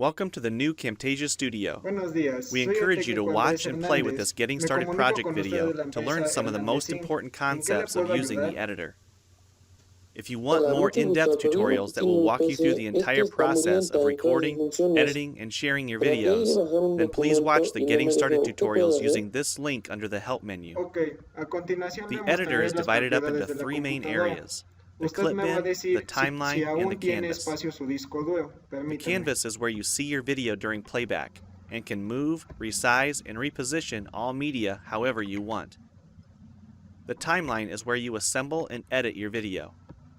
Welcome to the new Camtasia Studio. Buenos días, We soy el encourage you to técnico watch Andrés and play with Hernández. this Getting Me Started comunico project con video ustedes de la to learn empresa some of the most Hernández Inc. important ¿En qué le concepts of puedo using the ayudar? editor. If you want Hola, more mucho in-depth gusto a todos. tutorials that Tiene will un walk you through PC. the Este entire está muy process lenta of en todas sus recording, funciones. editing, and sharing your Traté de videos, bajar un then please watch documento the y no Getting me Started dejó. ¿Qué puedo tutorials hacer? using this link under the Help menu. Ok, a continuación The le editor mostraré is las divided up into propiedades de la three main computadora. areas: the Usted clip me va a bin, decir the si timeline, and the aún tiene canvas. espacio su disco duro. The Permítame. canvas is where you see your video during playback and can move, resize, and reposition all media however you want. The timeline is where you assemble and edit your video.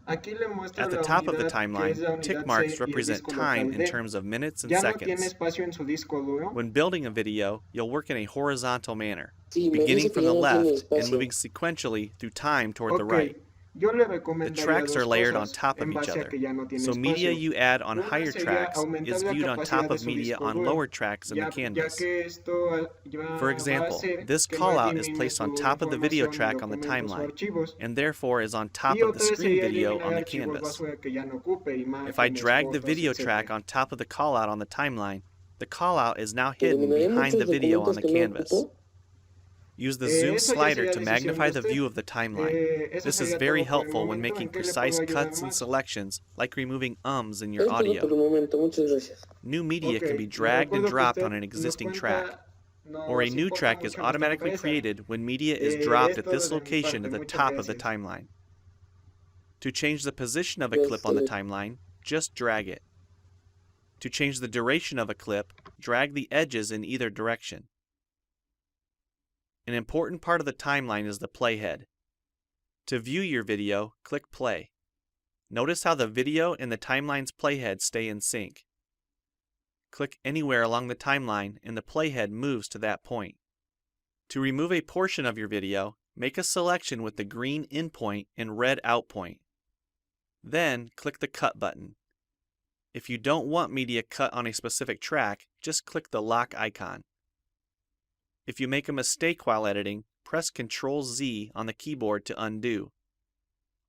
Aquí le muestro At the la top of the unidad, que es la timeline, unidad tick C marks y el represent disco time local in D. terms of minutes and ¿Ya no tiene seconds. espacio en su disco duro? When building a video, you'll work in a horizontal manner, Sí, me beginning dice que from ya the no tiene left and espacio. moving sequentially through time toward the Ok, right. yo le The recomendaría tracks are dos layered on cosas top of en each base a other, que ya no tiene so media espacio. you add on Una higher sería tracks aumentar is la viewed on capacidad top de of su media disco on duro, lower tracks in the ya canvas. que esto For va a example, hacer this que no callout is elimine placed on su top of the video información track en on the documentos o timeline, archivos. and therefore is on top Y of the otra screen sería video eliminar on the archivos canvas. basura que ya no ocupe, If I imágenes, drag the fotos, video etc. track on top of the callout on the timeline, the callout is now hidden Eliminaré behind the muchos video on documentos the que no canvas. ocupo. Use the zoom Eso ya slider sería to decisión magnify de the usted. view of the timeline. Eso This is sería very todo por el helpful when momento. making ¿En qué le precise puedo ayudar cuts and más? selections, like removing ums in your Es todo por el audio. momento. Muchas gracias. New media Ok, can be le dragged and recuerdo que dropped usted on an nos existing cuenta, track, or a nos new importa track is mucho nuestra automatically empresa. created when media is dropped at Es this todo de mi location parte. at the Muchas top of the gracias. timeline. To change the position of a Gracias clip on the a timeline, just drag it. To change the duration of a clip, drag the edges in either direction. An important part of the timeline is the playhead. To view your video, click play. Notice how the video and the timeline's playhead stay in sync. Click anywhere along the timeline and the playhead moves to that point. To remove a portion of your video, make a selection with the green in point and red out point. Then click the cut button. If you don't want media cut on a specific track, just click the lock icon. If you make a mistake while editing, press Ctrl-Z on the keyboard to undo,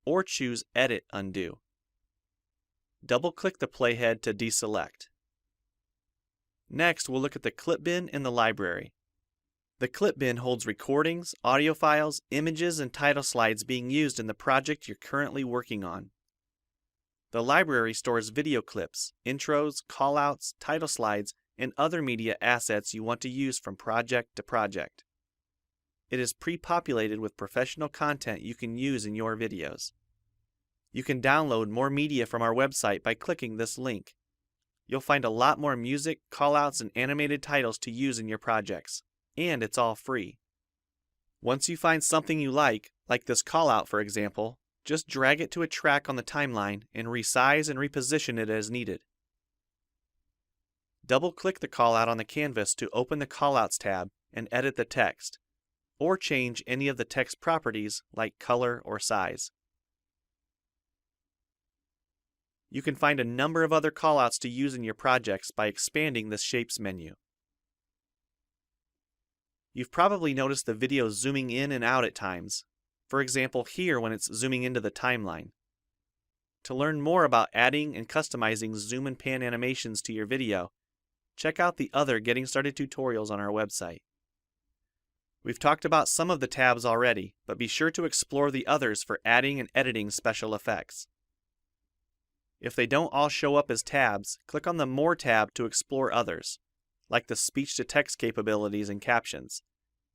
or choose Edit Undo. Double-click the playhead to deselect. Next, we'll look at the clip bin in the library. The clip bin holds recordings, audio files, images, and title slides being used in the project you're currently working on. The library stores video clips, intros, callouts, title slides, and other media assets you want to use from project to project. It is pre-populated with professional content you can use in your videos. You can download more media from our website by clicking this link. You'll find a lot more music, callouts, and animated titles to use in your projects, and it's all free. Once you find something you like this callout for example, just drag it to a track on the timeline and resize and reposition it as needed. Double-click the callout on the canvas to open the Callouts tab and edit the text, or change any of the text properties like color or size. You can find a number of other callouts to use in your projects by expanding the Shapes menu. You've probably noticed the video zooming in and out at times, for example here when it's zooming into the timeline. To learn more about adding and customizing zoom and pan animations to your video, check out the other Getting Started tutorials on our website. We've talked about some of the tabs already, but be sure to explore the others for adding and editing special effects. If they don't all show up as tabs, click on the More tab to explore others, like the speech-to-text capabilities and captions,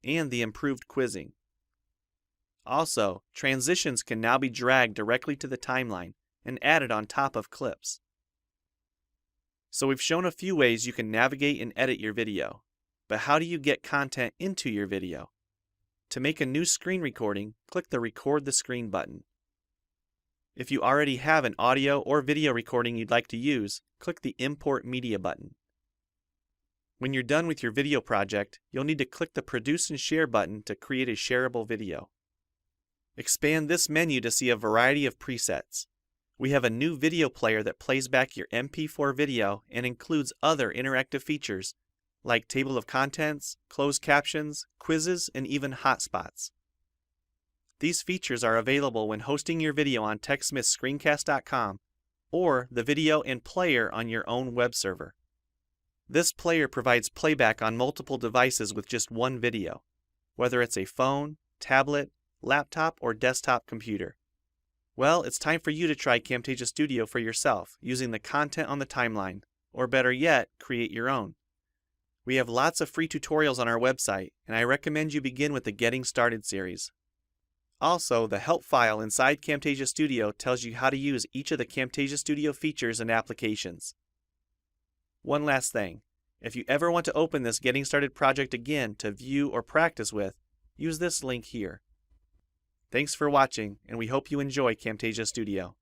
and the improved quizzing. Also, transitions can now be dragged directly to the timeline and added on top of clips. So we've shown a few ways you can navigate and edit your video, but how do you get content into your video? To make a new screen recording, click the Record the Screen button. If you already have an audio or video recording you'd like to use, click the Import Media button. When you're done with your video project, you'll need to click the Produce and Share button to create a shareable video. Expand this menu to see a variety of presets. We have a new video player that plays back your MP4 video and includes other interactive features like table of contents, closed captions, quizzes, and even hotspots. These features are available when hosting your video on TechSmithScreencast.com or the video and player on your own web server. This player provides playback on multiple devices with just one video, whether it's a phone, tablet, laptop, or desktop computer. Well, it's time for you to try Camtasia Studio for yourself, using the content on the timeline, or better yet, create your own. We have lots of free tutorials on our website, and I recommend you begin with the Getting Started series. Also, the help file inside Camtasia Studio tells you how to use each of the Camtasia Studio features and applications. One last thing, if you ever want to open this Getting Started project again to view or practice with, use this link here. Thanks for watching, and we hope you enjoy Camtasia Studio.